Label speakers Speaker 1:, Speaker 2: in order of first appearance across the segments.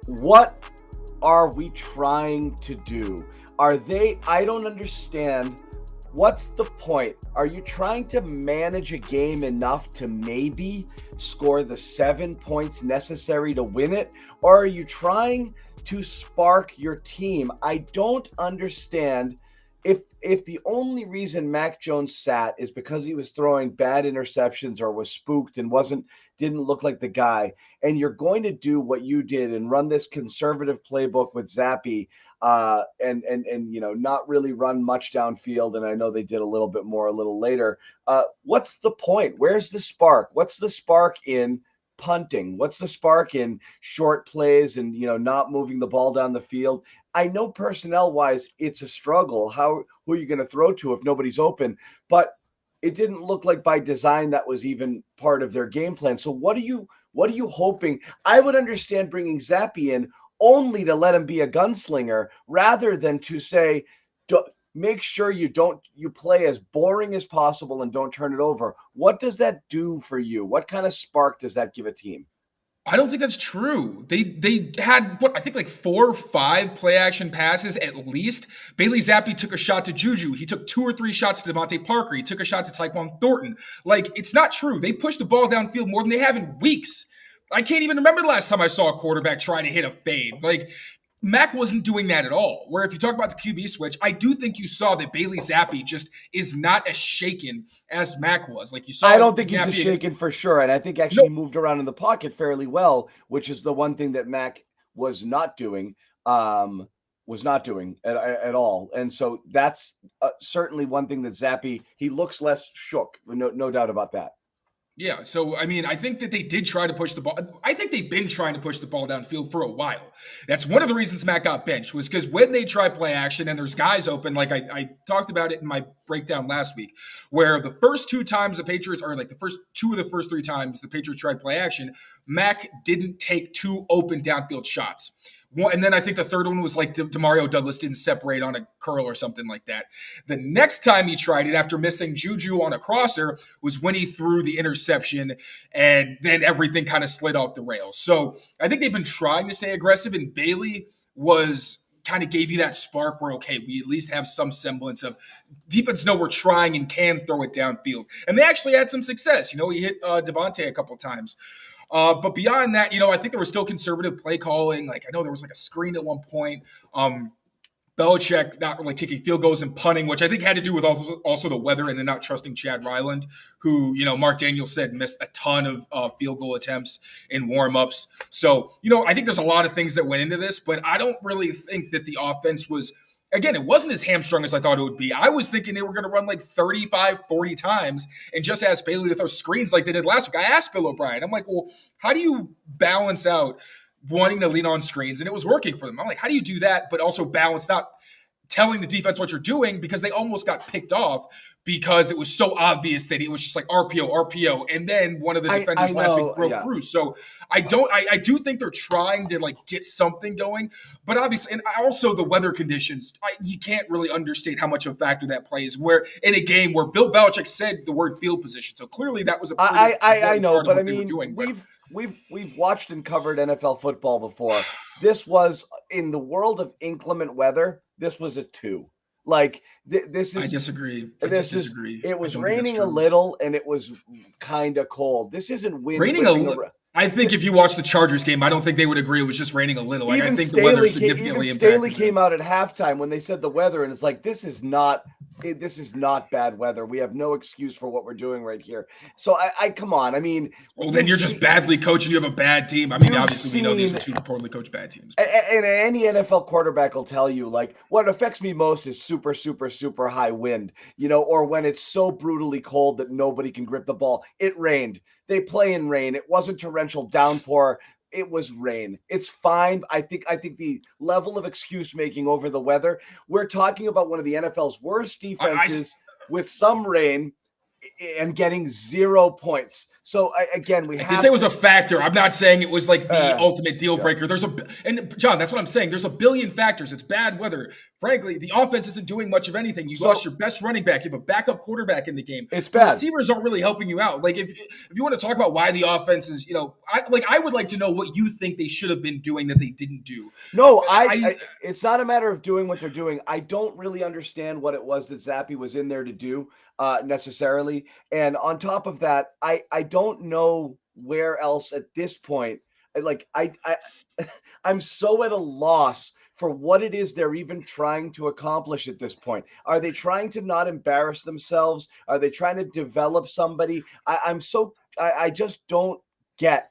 Speaker 1: what are we trying to do? I don't understand. What's the point? Are you trying to manage a game enough to maybe score the 7 points necessary to win it? Or are you trying to spark your team? I don't understand. If the only reason Mac Jones sat is because he was throwing bad interceptions or was spooked and didn't look like the guy, and you're going to do what you did and run this conservative playbook with Zappe, and not really run much downfield, and I know they did a little bit more a little later. What's the point? Where's the spark? What's the spark in punting? What's the spark in short plays and not moving the ball down the field? I know personnel wise it's a struggle. Who are you going to throw to if nobody's open? But it didn't look like by design that was even part of their game plan. So what are you hoping? I would understand bringing Zappe in only to let him be a gunslinger rather than to say, make sure you play as boring as possible and don't turn it over. What does that do for you? What kind of spark does that give a team?
Speaker 2: I don't think that's true. They had I think like 4 or 5 play action passes at least. Bailey Zappe took a shot to Juju. He took 2 or 3 shots to Devontae Parker. He took a shot to Tyquan Thornton. Like, it's not true. They pushed the ball downfield more than they have in weeks. I can't even remember the last time I saw a quarterback try to hit a fade. Like, Mac wasn't doing that at all. Where if you talk about the QB switch, I do think you saw that Bailey Zappe just is not as shaken as Mac was. Like, you saw.
Speaker 1: I don't think he's a shaken for sure, and I think actually he moved around in the pocket fairly well, which is the one thing that Mac was not doing. At all, and so that's certainly one thing that Zappe, he looks less shook. No doubt about that.
Speaker 2: Yeah, so, I mean, I think that they did try to push the ball. I think they've been trying to push the ball downfield for a while. That's one of the reasons Matt got benched, was because when they try play action and there's guys open, like I talked about it in my breakdown last week, where the first 2 times the Patriots, or like the first 2 of the first 3 times the Patriots tried play action, Mac didn't take 2 open downfield shots. And then I think the third one was like Demario Douglas didn't separate on a curl or something like that. The next time he tried it after missing Juju on a crosser was when he threw the interception, and then everything kind of slid off the rails. So I think they've been trying to stay aggressive, and Bailey was kind of gave you that spark where, okay, we at least have some semblance of defense know we're trying and can throw it downfield. And they actually had some success. He hit Devontae a couple of times. But beyond that, I think there was still conservative play calling. Like, I know there was like a screen at one point. Belichick not really kicking field goals and punting, which I think had to do with also the weather and then not trusting Chad Ryland, who, Mark Daniels said missed a ton of field goal attempts in warmups. So, I think there's a lot of things that went into this, but I don't really think that the offense was – again, it wasn't as hamstrung as I thought it would be. I was thinking they were going to run like 35, 40 times and just ask Bailey to throw screens like they did last week. I asked Bill O'Brien, I'm like, well, how do you balance out wanting to lean on screens? And it was working for them. I'm like, how do you do that, but also balance not telling the defense what you're doing, because they almost got picked off because it was so obvious that it was just like RPO, and then one of the defenders last week broke through. So I do think they're trying to like get something going, but obviously, and also the weather conditions, you can't really understate how much of a factor that plays. Where in a game where Bill Belichick said the word field position, so clearly that was a
Speaker 1: I know, but I mean, we've watched and covered NFL football before. This was in the world of inclement weather. This was a 2. Like this is.
Speaker 2: I disagree. Disagree.
Speaker 1: It was raining a little, and it was kind of cold. This isn't wind.
Speaker 2: Raining a little. I think if you watch the Chargers game, I don't think they would agree it was just raining a little. Like, I think the weather significantly impacted.
Speaker 1: Staley came out at halftime when they said the weather, and it's like, this is not bad weather. We have no excuse for what we're doing right here. So I come on. I mean,
Speaker 2: well, then you're just badly coaching. You have a bad team. I mean, obviously we know these are 2 poorly coached bad teams.
Speaker 1: And any NFL quarterback will tell you, like, what affects me most is super, super, super high wind, or when it's so brutally cold that nobody can grip the ball. It rained. They play in rain. It wasn't torrential downpour. It was rain. It's fine. I think the level of excuse making over the weather. We're talking about one of the NFL's worst defenses with some rain. and getting 0 points. So again, we
Speaker 2: I
Speaker 1: have
Speaker 2: did say it was a factor. I'm not saying it was like the ultimate deal
Speaker 1: yeah.
Speaker 2: breaker. And John, that's what I'm saying. There's a billion factors. It's bad weather. Frankly, the offense isn't doing much of anything. You lost your best running back. You have a backup quarterback in the game.
Speaker 1: It's
Speaker 2: the
Speaker 1: bad.
Speaker 2: Receivers aren't really helping you out. Like if you want to talk about why the offense is, I would like to know what you think they should have been doing that they didn't do.
Speaker 1: No, it's not a matter of doing what they're doing. I don't really understand what it was that Zappe was in there to do necessarily. And on top of that, I don't know where else at this point. I'm so at a loss for what it is they're even trying to accomplish at this point. Are they trying to not embarrass themselves? Are they trying to develop somebody? I just don't get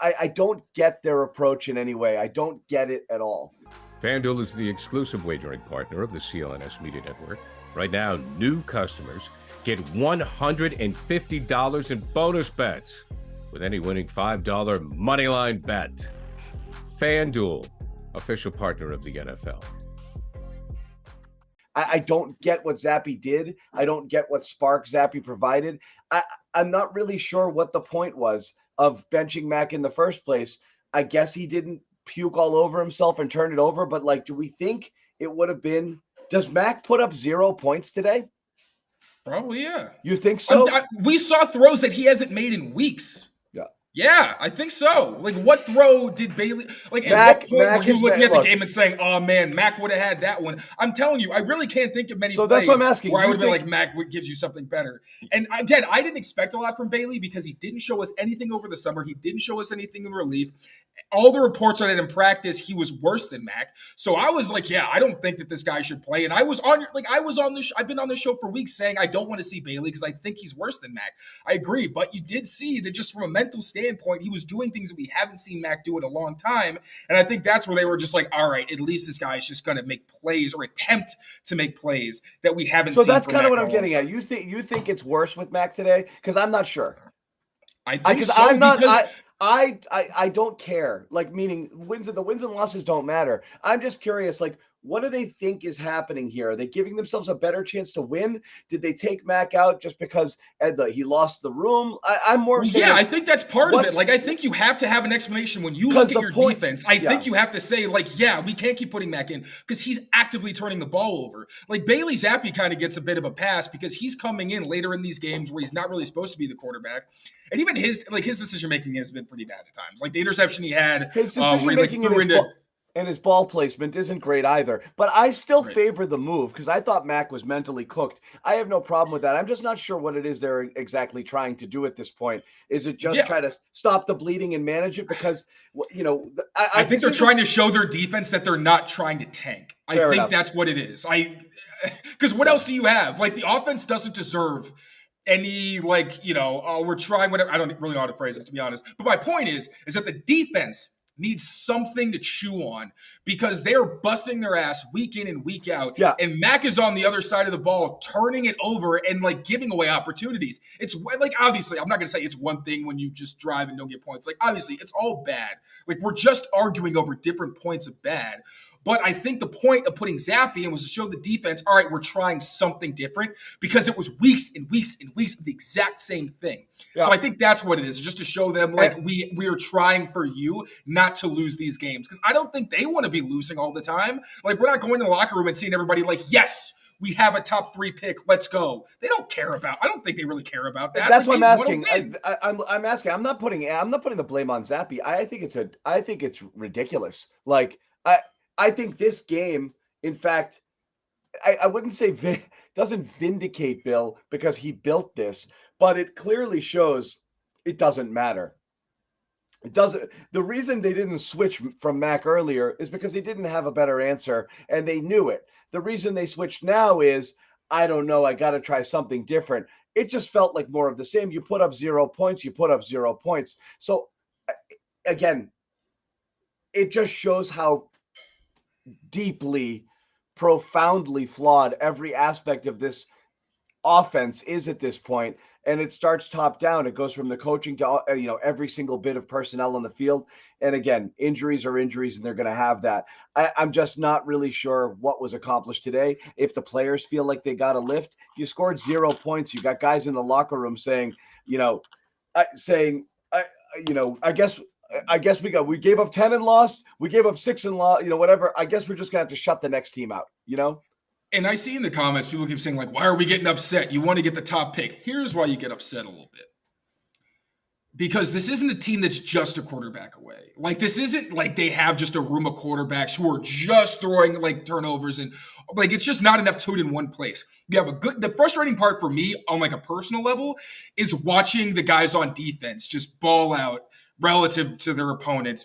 Speaker 1: I don't get their approach in any way. I don't get it at all.
Speaker 3: FanDuel is the exclusive wagering partner of the CLNS Media Network. Right now, new customers get $150 in bonus bets with any winning $5 moneyline bet. FanDuel, official partner of the NFL.
Speaker 1: I don't get what Zappe did. I don't get what spark Zappe provided. I'm not really sure what the point was of benching Mac in the first place. I guess he didn't puke all over himself and turn it over, but do we think it would have been? Does Mac put up 0 points today?
Speaker 2: Probably, yeah.
Speaker 1: You think so?
Speaker 2: We saw throws that he hasn't made in weeks. Yeah, I think so. What throw did Bailey at what point were you looking at the game and saying, "Oh man, Mac would have had that one"? I'm telling you, I really can't think of many plays
Speaker 1: that's what I'm asking.
Speaker 2: Where I would have been Mac gives you something better. And again, I didn't expect a lot from Bailey because he didn't show us anything over the summer. He didn't show us anything in relief. All the reports are that in practice he was worse than Mac. So I was like, yeah, I don't think that this guy should play. And I was on this. I've been on this show for weeks saying I don't want to see Bailey because I think he's worse than Mac. I agree, but you did see that just from a mental standpoint, he was doing things that we haven't seen Mac do in a long time. And I think that's where they were just like, all right, at least this guy is just going to make plays or attempt to make plays that we haven't seen.
Speaker 1: So that's kind of what I'm getting at. You think it's worse with Mac today? Because I'm not sure.
Speaker 2: I think so. I'm not.
Speaker 1: I don't care. Meaning the wins and losses don't matter. I'm just curious. What do they think is happening here? Are they giving themselves a better chance to win? Did they take Mac out just because he lost the room? I'm more.
Speaker 2: Yeah, I think that's part of it. I think you have to have an explanation when you look at your defense. I think you have to say, yeah, we can't keep putting Mac in because he's actively turning the ball over. Bailey Zappe kind of gets a bit of a pass because he's coming in later in these games where he's not really supposed to be the quarterback. And even his decision making has been pretty bad at times. The interception he had,
Speaker 1: his decision making and his ball placement isn't great either. But I still favor the move because I thought Mac was mentally cooked. I have no problem with that. I'm just not sure what it is they're exactly trying to do at this point. Is it just try to stop the bleeding and manage it? Because,
Speaker 2: I think they're trying to show their defense that they're not trying to tank. I think that's what it is. Because what else do you have? The offense doesn't deserve any we're trying whatever. I don't really know how to phrase this, to be honest. But my point is that the defense needs something to chew on because they're busting their ass week in and week out.
Speaker 1: Yeah.
Speaker 2: And Mac is on the other side of the ball, turning it over and giving away opportunities. It's obviously, I'm not going to say it's one thing when you just drive and don't get points. Obviously, it's all bad. We're just arguing over different points of bad. But I think the point of putting Zappe in was to show the defense, all right, we're trying something different because it was weeks and weeks and weeks of the exact same thing. Yeah. So I think that's what it is, just to show them we are trying for you not to lose these games. Because I don't think they want to be losing all the time. We're not going to the locker room and seeing everybody yes, we have a top 3 pick. Let's go. They don't care about. I don't think they really care about that.
Speaker 1: That's what I'm asking. I'm asking. I'm not putting the blame on Zappe. I think it's ridiculous. I think this game, in fact, I wouldn't say doesn't vindicate Bill because he built this, but it clearly shows it doesn't matter. It doesn't. The reason they didn't switch from Mac earlier is because they didn't have a better answer and they knew it. The reason they switched now is, I don't know, I got to try something different. It just felt like more of the same. You put up 0 points, you put up 0 points. So again, it just shows how deeply, profoundly flawed every aspect of this offense is at this point, and it starts top down. It goes from the coaching to every single bit of personnel on the field. And again, injuries are injuries, and they're going to have that. I'm just not really sure what was accomplished today. If the players feel like they got a lift, you scored 0 points. You got guys in the locker room saying, I guess we gave up 10 and lost. We gave up 6 and lost. Whatever. I guess we're just gonna have to shut the next team out.
Speaker 2: And I see in the comments, people keep saying, like, why are we getting upset? You want to get the top pick. Here's why you get upset a little bit. Because this isn't a team that's just a quarterback away. Like, this isn't like they have just a room of quarterbacks who are just throwing, like, turnovers. And, like, it's just not enough to it in one place. You have the frustrating part for me on, like, a personal level is watching the guys on defense just ball out relative to their opponent,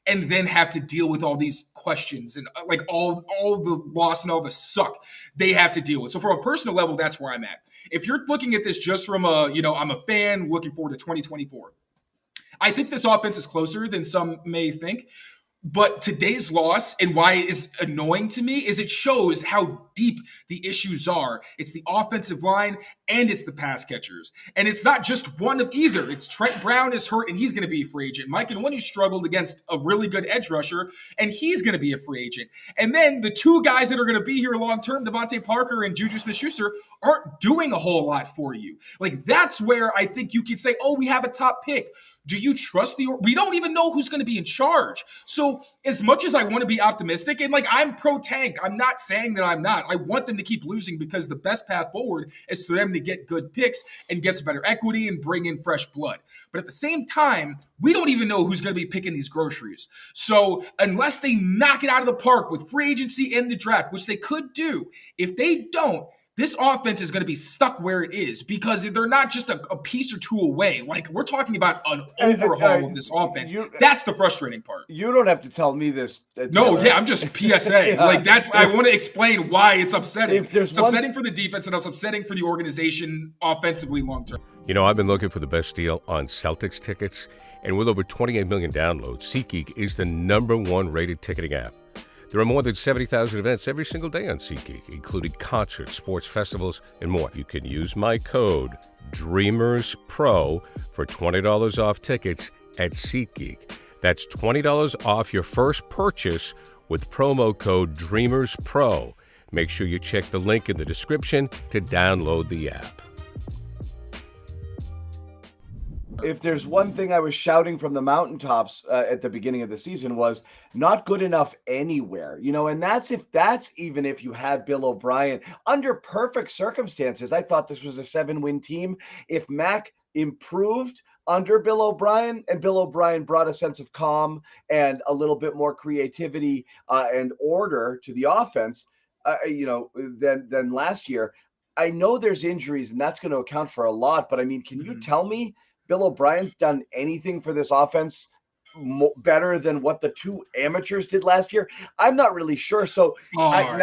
Speaker 2: and then have to deal with all these questions and like all the loss and all the suck they have to deal with. So from a personal level, that's where I'm at. If you're looking at this just from I'm a fan looking forward to 2024. I think this offense is closer than some may think. But today's loss and why it is annoying to me is it shows how deep the issues are. It's the offensive line and it's the pass catchers. And it's not just one of either. It's Trent Brown is hurt and he's going to be a free agent. Mike Nwunu struggled against a really good edge rusher and he's going to be a free agent. And then the two guys that are going to be here long-term, Devontae Parker and Juju Smith-Schuster, aren't doing a whole lot for you. Like, that's where I think you can say, oh, we have a top pick. Do you trust we don't even know who's going to be in charge. So as much as I want to be optimistic, and like I'm pro tank, I'm not saying that I'm not. I want them to keep losing because the best path forward is for them to get good picks and get some better equity and bring in fresh blood. But at the same time, we don't even know who's going to be picking these groceries. So unless they knock it out of the park with free agency and the draft, which they could do, if they don't, this offense is going to be stuck where it is because they're not just a piece or two away. Like, we're talking about an overhaul of this offense. That's the frustrating part.
Speaker 1: You don't have to tell me this.
Speaker 2: No, yeah, I'm just PSA. Like, I want to explain why it's upsetting. It's upsetting for the defense and it's upsetting for the organization offensively long term.
Speaker 3: I've been looking for the best deal on Celtics tickets, and with over 28 million downloads, SeatGeek is the #1 rated ticketing app. There are more than 70,000 events every single day on SeatGeek, including concerts, sports festivals, and more. You can use my code DREAMERSPRO for $20 off tickets at SeatGeek. That's $20 off your first purchase with promo code DREAMERSPRO. Make sure you check the link in the description to download the app.
Speaker 1: If there's one thing I was shouting from the mountaintops at the beginning of the season was not good enough anywhere, and that's even if you had Bill O'Brien under perfect circumstances. I thought this was a 7-win team. If Mac improved under Bill O'Brien and Bill O'Brien brought a sense of calm and a little bit more creativity and order to the offense, than last year. I know there's injuries and that's going to account for a lot, but I mean, can you tell me Bill O'Brien's done anything for this offense better than what the two amateurs did last year? I'm not really sure. So
Speaker 2: all right.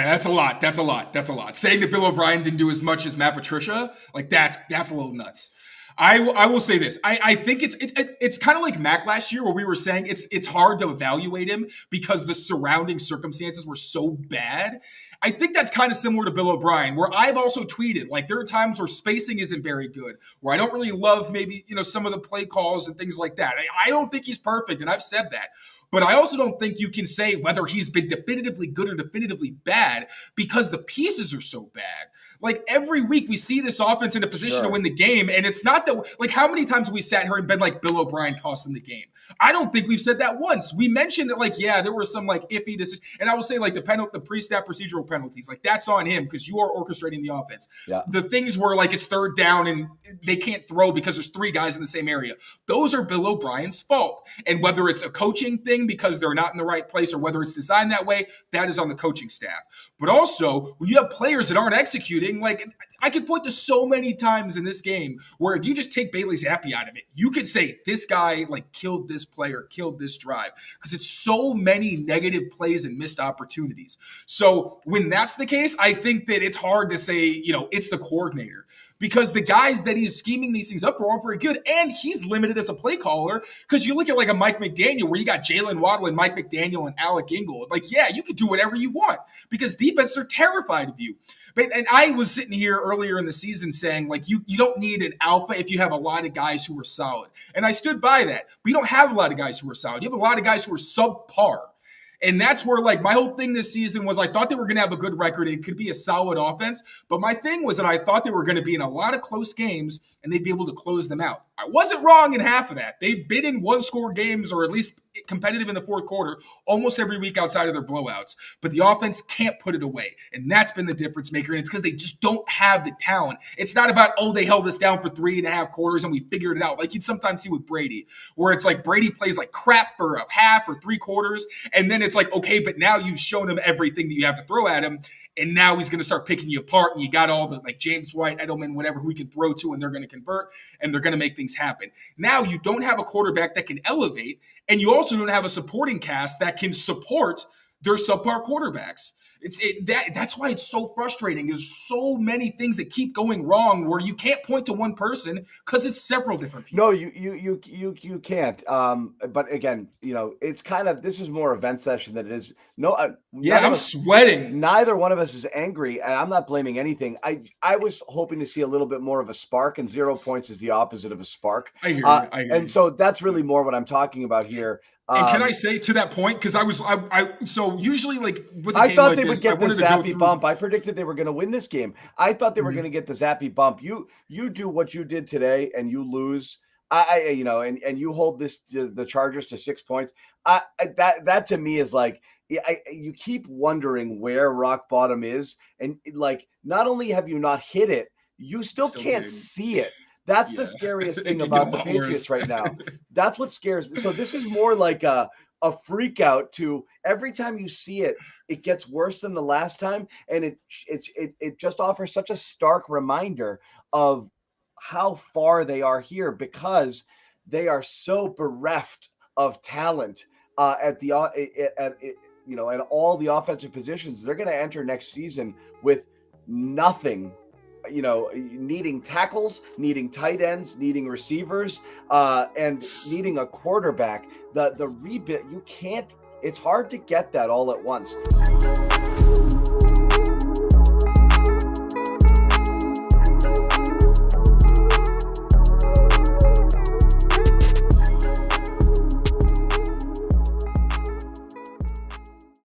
Speaker 2: That's a lot. That's a lot. Saying that Bill O'Brien didn't do as much as Matt Patricia, like that's a little nuts. I will say this. I think it's kind of like Mac last year where we were saying it's hard to evaluate him because the surrounding circumstances were so bad. I think that's kind of similar to Bill O'Brien, where I've also tweeted, like, there are times where spacing isn't very good, where I don't really love maybe, some of the play calls and things like that. I don't think he's perfect, and I've said that. But I also don't think you can say whether he's been definitively good or definitively bad because the pieces are so bad. Like, every week we see this offense in a position to win the game, and it's not that, like, how many times have we sat here and been like, Bill O'Brien cost them the game? I don't think we've said that once. We mentioned that, like, yeah, there were some, like, iffy decisions. And I will say, like, the pre-snap procedural penalties, like, that's on him because you are orchestrating the offense. Yeah. The things where, like, it's third down and they can't throw because there's three guys in the same area. Those are Bill O'Brien's fault. And whether it's a coaching thing because they're not in the right place or whether it's designed that way, that is on the coaching staff. But also, when you have players that aren't executing, like, I could point to so many times in this game where if you just take Bailey Zappe out of it, you could say this guy, like, killed this player, killed this drive, because it's so many negative plays and missed opportunities. So when that's the case, I think that it's hard to say, it's the coordinator. because the guys that he's scheming these things up for aren't very good, and he's limited as a play caller. Because you look at like a Mike McDaniel, where you got Jalen Waddle and Mike McDaniel and Alec Ingold. Like, yeah, you can do whatever you want because defenses are terrified of you. And I was sitting here earlier in the season saying, like, you don't need an alpha if you have a lot of guys who are solid. And I stood by that. But you don't have a lot of guys who are solid. You have a lot of guys who are subpar. And that's where, like, my whole thing this season was I thought they were going to have a good record. It could be a solid offense. But my thing was that I thought they were going to be in a lot of close games and they'd be able to close them out. I wasn't wrong in half of that. They've been in one-score games, or at least competitive in the fourth quarter, almost every week outside of their blowouts. But the offense can't put it away. And that's been the difference maker. And it's because they just don't have the talent. It's not about, oh, they held us down for 3.5 quarters and we figured it out. Like you'd sometimes see with Brady, where it's like Brady plays like crap for a half or 3 quarters. And then it's like, okay, but now you've shown him everything that you have to throw at him. And now he's going to start picking you apart, and you got all the, like, James White, Edelman, whatever, who we can throw to, and they're going to convert, and they're going to make things happen. Now you don't have a quarterback that can elevate, and you also don't have a supporting cast that can support their subpar quarterbacks. That's why it's so frustrating. There's so many things that keep going wrong where you can't point to one person because it's several different people.
Speaker 1: No, you can't. But again, it's kind of, this is more event session than it is.
Speaker 2: I'm sweating.
Speaker 1: Neither one of us is angry, and I'm not blaming anything. I was hoping to see a little bit more of a spark, and 0 points is the opposite of a spark.
Speaker 2: I hear you.
Speaker 1: And so that's really more what I'm talking about here.
Speaker 2: And can I say to that point, because so usually, like, with a
Speaker 1: I
Speaker 2: game
Speaker 1: thought
Speaker 2: like
Speaker 1: they
Speaker 2: this,
Speaker 1: would get the Zappe bump. I predicted they were going to win this game. I thought they were going to get the Zappe bump. You do what you did today, and you lose. And you hold the Chargers to 6 points. That to me is like, you keep wondering where rock bottom is, and like, not only have you not hit it, you still can't see it. That's the scariest thing about the Patriots right now. That's what scares me. So this is more like a freak out to every time you see it, it gets worse than the last time. And it just offers such a stark reminder of how far they are here, because they are so bereft of talent at all the offensive positions. They're going to enter next season with nothing. Needing tackles, needing tight ends, needing receivers, and needing a quarterback. The rebuild, it's hard to get that all at once.